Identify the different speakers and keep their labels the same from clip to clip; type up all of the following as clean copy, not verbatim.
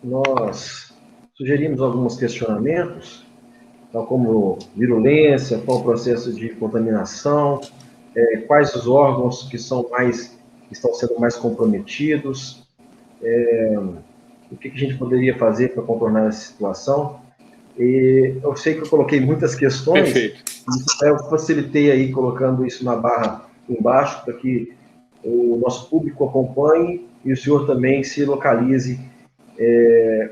Speaker 1: nós sugerimos alguns questionamentos, tal como virulência, qual o processo de contaminação, quais os órgãos que estão sendo mais comprometidos, o que a gente poderia fazer para contornar essa situação. E eu sei que eu coloquei muitas questões.
Speaker 2: Perfeito.
Speaker 1: Eu facilitei aí colocando isso na barra embaixo para que o nosso público acompanhe e o senhor também se localize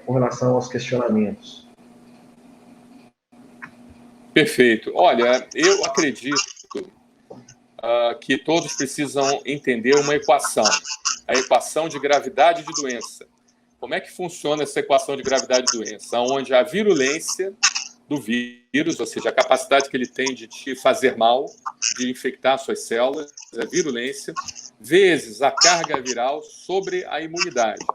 Speaker 1: com relação aos questionamentos.
Speaker 2: Perfeito. Olha, eu acredito que todos precisam entender uma equação, a equação de gravidade de doença. Como é que funciona essa equação de gravidade de doença? Onde a virulência do vírus, ou seja, a capacidade que ele tem de te fazer mal, de infectar suas células, a virulência, vezes a carga viral sobre a imunidade.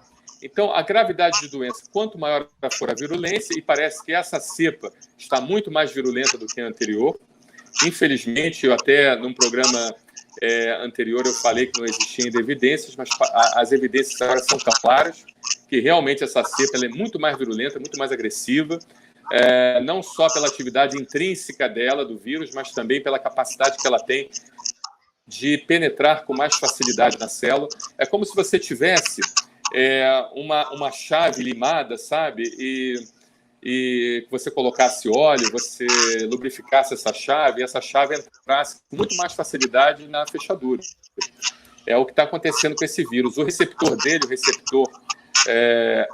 Speaker 2: Então, a gravidade de doença, quanto maior for a virulência, e parece que essa cepa está muito mais virulenta do que a anterior. Infelizmente, eu até num programa anterior eu falei que não existiam ainda evidências, mas as evidências agora são claras, que realmente essa cepa ela é muito mais virulenta, muito mais agressiva, não só pela atividade intrínseca dela, do vírus, mas também pela capacidade que ela tem de penetrar com mais facilidade na célula. É como se você tivesse uma chave limada, sabe? E você colocasse óleo, você lubrificasse essa chave, e essa chave entrasse com muito mais facilidade na fechadura. É o que está acontecendo com esse vírus. O receptor dele, o receptor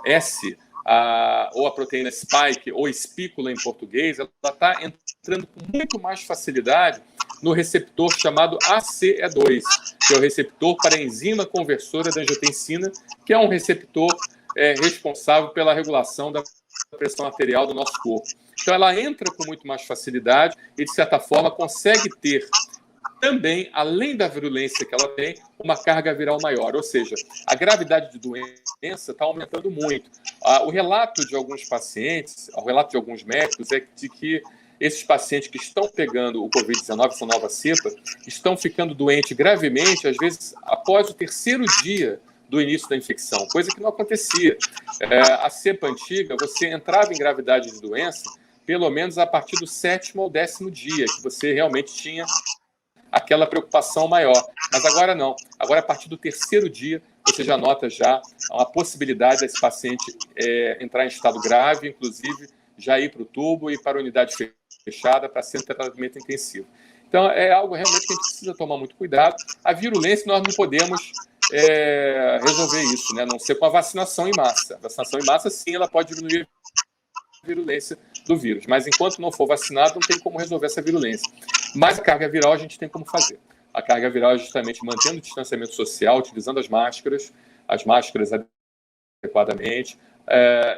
Speaker 2: S, ou a proteína spike, ou espícula em português, ela está entrando com muito mais facilidade no receptor chamado ACE2, que é o receptor para a enzima conversora da angiotensina, que é um receptor responsável pela regulação da pressão arterial do nosso corpo. Então, ela entra com muito mais facilidade e, de certa forma, consegue ter também, além da virulência que ela tem, uma carga viral maior. Ou seja, a gravidade de doença está aumentando muito. O relato de alguns pacientes, o relato de alguns médicos é de que esses pacientes que estão pegando o Covid-19, essa nova cepa, estão ficando doentes gravemente, às vezes, após o terceiro dia do início da infecção, coisa que não acontecia. A cepa antiga, você entrava em gravidade de doença pelo menos a partir do 7º ou 10º dia, que você realmente tinha aquela preocupação maior. Mas agora não. Agora, a partir do terceiro dia, você já nota já uma possibilidade desse paciente entrar em estado grave, inclusive já ir para o tubo e para a unidade fechada para ser um tratamento intensivo. Então, é algo realmente que a gente precisa tomar muito cuidado. A virulência, nós não podemos resolver isso, né? A não ser com a vacinação em massa. A vacinação em massa, sim, ela pode diminuir a virulência do vírus, mas enquanto não for vacinado, não tem como resolver essa virulência. Mas a carga viral a gente tem como fazer. A carga viral é justamente mantendo o distanciamento social, utilizando as máscaras adequadamente,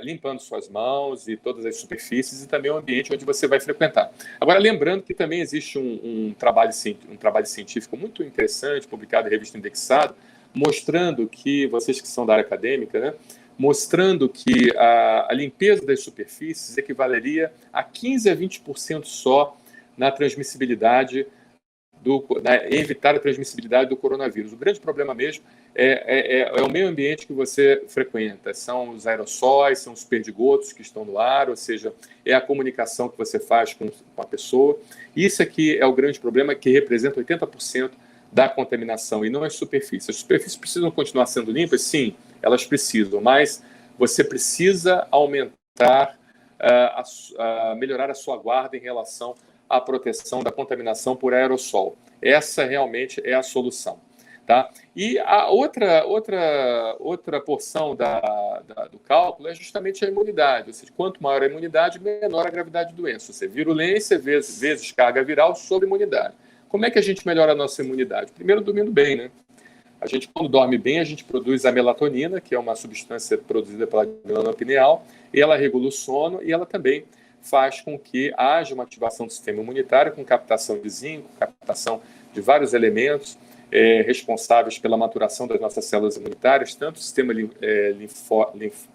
Speaker 2: limpando suas mãos e todas as superfícies e também o ambiente onde você vai frequentar. Agora, lembrando que também existe um trabalho científico muito interessante, publicado em revista Indexado, mostrando que, vocês que são da área acadêmica, né, mostrando que a limpeza das superfícies equivaleria a 15 a 20% só na transmissibilidade, evitar a transmissibilidade do coronavírus. O grande problema mesmo é o meio ambiente que você frequenta. São os aerossóis, são os perdigotos que estão no ar, ou seja, é a comunicação que você faz com a pessoa. Isso aqui é o grande problema, que representa 80% da contaminação, e não as superfícies. As superfícies precisam continuar sendo limpas? Sim, elas precisam, mas você precisa aumentar, melhorar a sua guarda em relação à proteção da contaminação por aerossol. Essa realmente é a solução. Tá? E a outra porção do cálculo é justamente a imunidade. Ou seja, quanto maior a imunidade, menor a gravidade da doença. Ou seja, virulência vezes carga viral sobre imunidade. Como é que a gente melhora a nossa imunidade? Primeiro, dormindo bem, né? A gente, quando dorme bem, a gente produz a melatonina, que é uma substância produzida pela glândula pineal, e ela regula o sono e ela também faz com que haja uma ativação do sistema imunitário com captação de zinco, captação de vários elementos responsáveis pela maturação das nossas células imunitárias, tanto no sistema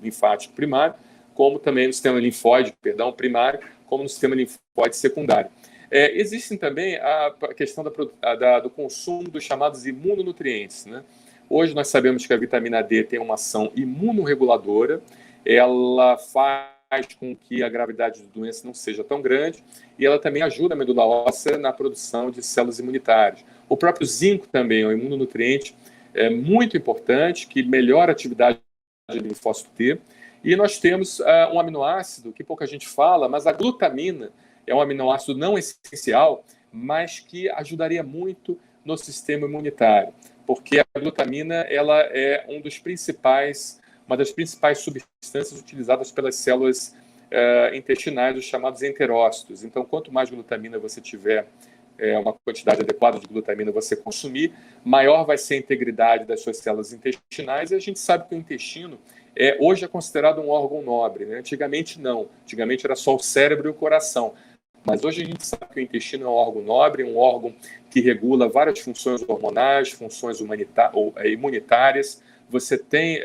Speaker 2: linfático primário, como também no sistema linfóide, primário, como no sistema linfóide secundário. Existem também a questão do consumo dos chamados imunonutrientes, né? Hoje nós sabemos que a vitamina D tem uma ação imunorreguladora, ela faz com que a gravidade da doença não seja tão grande e ela também ajuda a medula óssea na produção de células imunitárias. O próprio zinco também é um imunonutriente muito importante, que melhora a atividade do linfócito T. E nós temos um aminoácido que pouca gente fala, mas a glutamina é um aminoácido não essencial, mas que ajudaria muito no sistema imunitário, porque a glutamina ela é uma das principais substâncias utilizadas pelas células intestinais, os chamados enterócitos. Então, quanto mais glutamina você tiver, uma quantidade adequada de glutamina você consumir, maior vai ser a integridade das suas células intestinais. E a gente sabe que o intestino hoje é considerado um órgão nobre, né? Antigamente não. Antigamente era só o cérebro e o coração. Mas hoje a gente sabe que o intestino é um órgão nobre, um órgão que regula várias funções hormonais, funções imunitárias. Você tem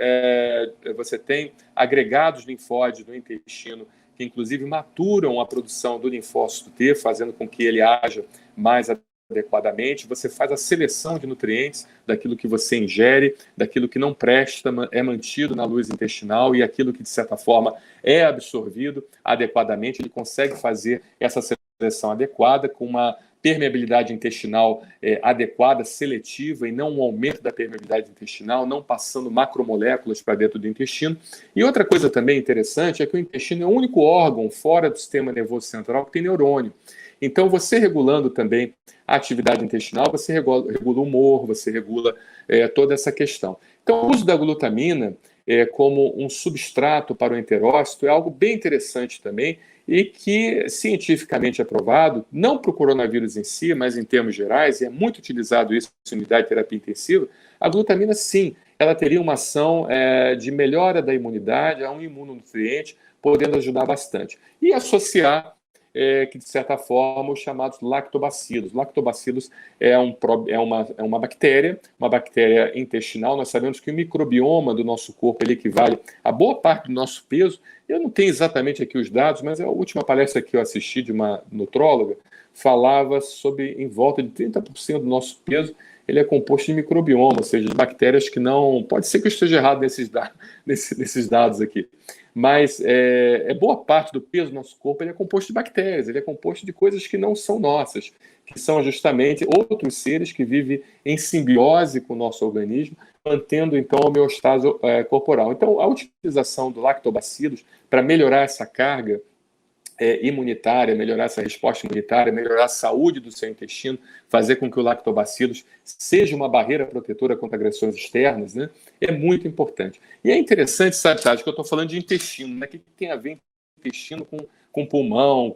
Speaker 2: agregados linfóides no intestino que, inclusive, maturam a produção do linfócito T, fazendo com que ele haja mais adequadamente. Você faz a seleção de nutrientes daquilo que você ingere, daquilo que não presta, é mantido na luz intestinal, e aquilo que, de certa forma, é absorvido adequadamente. Ele consegue fazer essa seleção adequada com uma permeabilidade intestinal adequada, seletiva, e não um aumento da permeabilidade intestinal, não passando macromoléculas para dentro do intestino. E outra coisa também interessante é que o intestino é o único órgão fora do sistema nervoso central que tem neurônio. Então, você regulando também a atividade intestinal, você regula o humor, você regula toda essa questão. Então, o uso da glutamina como um substrato para o enterócito é algo bem interessante também, e que cientificamente é provado, não para o coronavírus em si, mas em termos gerais, e é muito utilizado isso em unidade de terapia intensiva. A glutamina, sim, ela teria uma ação de melhora da imunidade, é um imunonutriente, podendo ajudar bastante. E associar que, de certa forma, os chamados lactobacilos. Lactobacilos é uma bactéria intestinal. Nós sabemos que o microbioma do nosso corpo ele equivale a boa parte do nosso peso. Eu não tenho exatamente aqui os dados, mas a última palestra que eu assisti de uma nutróloga falava sobre em volta de 30% do nosso peso ele é composto de microbioma, ou seja, de bactérias que não... Pode ser que eu esteja errado nesses dados aqui, mas boa parte do peso do nosso corpo ele é composto de bactérias, ele é composto de coisas que não são nossas, que são justamente outros seres que vivem em simbiose com o nosso organismo, mantendo, então, a homeostase corporal. Então, a utilização do lactobacilos para melhorar essa carga imunitária, melhorar essa resposta imunitária, melhorar a saúde do seu intestino, fazer com que o lactobacilos seja uma barreira protetora contra agressões externas, né, é muito importante. E é interessante, sabe, Tati, que eu estou falando de intestino, né, que tem a ver intestino com pulmão,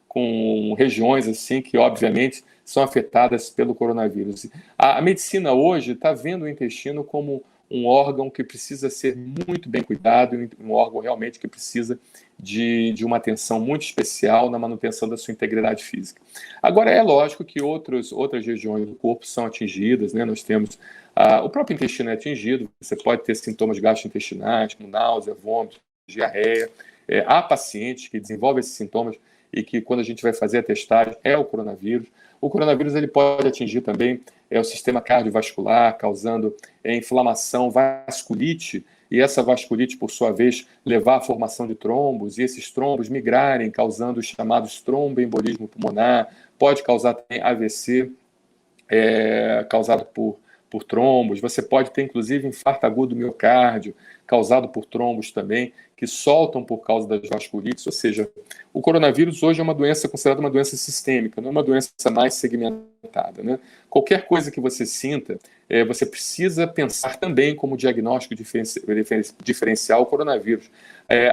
Speaker 2: com regiões assim que, obviamente, são afetadas pelo coronavírus. A medicina hoje está vendo o intestino como um órgão que precisa ser muito bem cuidado, um órgão realmente que precisa de uma atenção muito especial na manutenção da sua integridade física. Agora, é lógico que outras regiões do corpo são atingidas, né? Nós temos o próprio intestino é atingido, você pode ter sintomas gastrointestinais, como náusea, vômito, diarreia. Há pacientes que desenvolvem esses sintomas e que, quando a gente vai fazer a testagem, é o coronavírus. O coronavírus ele pode atingir também o sistema cardiovascular, causando inflamação, vasculite, e essa vasculite, por sua vez, levar à formação de trombos, e esses trombos migrarem, causando os chamados tromboembolismo pulmonar, pode causar também AVC, causado por trombos. Você pode ter, inclusive, infarto agudo do miocárdio, causado por trombos também, que soltam por causa das vasculites. Ou seja, o coronavírus hoje é uma doença considerada uma doença sistêmica, não é uma doença mais segmentada, né? Qualquer coisa que você sinta, você precisa pensar também como diagnóstico diferencial o coronavírus.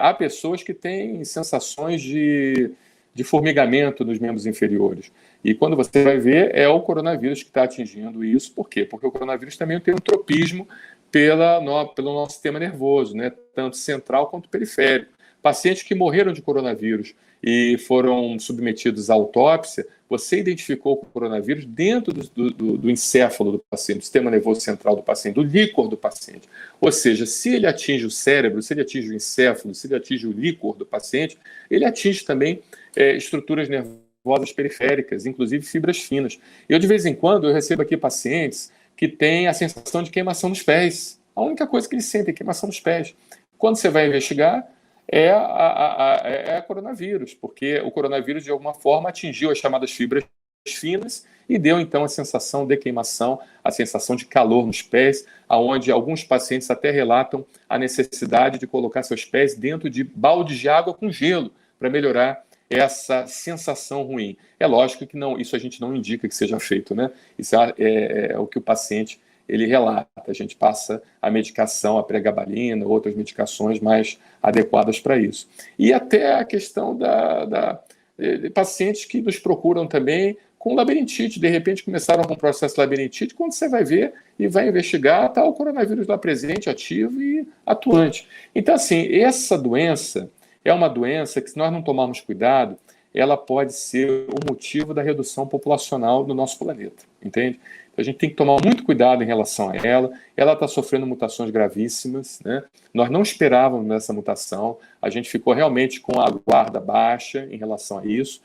Speaker 2: Há pessoas que têm sensações de formigamento nos membros inferiores. E quando você vai ver, é o coronavírus que está atingindo isso. Por quê? Porque o coronavírus também tem um tropismo pelo nosso sistema nervoso, né? Tanto central quanto periférico. Pacientes que morreram de coronavírus e foram submetidos à autópsia, você identificou o coronavírus dentro do encéfalo do paciente, do sistema nervoso central do paciente, do líquor do paciente. Ou seja, se ele atinge o cérebro, se ele atinge o encéfalo, se ele atinge o líquor do paciente, ele atinge também estruturas nervosas periféricas, inclusive fibras finas. Eu, de vez em quando, eu recebo aqui pacientes que têm a sensação de queimação nos pés. A única coisa que eles sentem é queimação nos pés. Quando você vai investigar, é coronavírus, porque o coronavírus, de alguma forma, atingiu as chamadas fibras finas e deu, então, a sensação de queimação, a sensação de calor nos pés, aonde alguns pacientes até relatam a necessidade de colocar seus pés dentro de baldes de água com gelo para melhorar essa sensação ruim. É lógico que não, isso a gente não indica que seja feito, né? Isso é o que o paciente ele relata. A gente passa a medicação, a pregabalina, outras medicações mais adequadas para isso. E até a questão de pacientes que nos procuram também com labirintite, de repente começaram com um processo de labirintite, quando você vai ver e vai investigar, está o coronavírus lá presente, ativo e atuante. Então, assim, essa doença é uma doença que, se nós não tomarmos cuidado, ela pode ser o motivo da redução populacional do nosso planeta, entende? Então, a gente tem que tomar muito cuidado em relação a ela. Ela está sofrendo mutações gravíssimas, né? Nós não esperávamos essa mutação, a gente ficou realmente com a guarda baixa em relação a isso.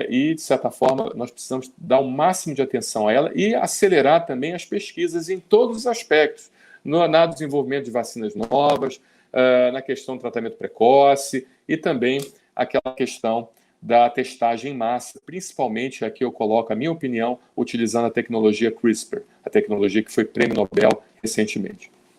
Speaker 2: E, de certa forma, nós precisamos dar o máximo de atenção a ela e acelerar também as pesquisas em todos os aspectos, no desenvolvimento de vacinas novas, na questão do tratamento precoce e também aquela questão da testagem em massa, principalmente aqui eu coloco a minha opinião, utilizando a tecnologia CRISPR, a tecnologia que foi prêmio Nobel recentemente.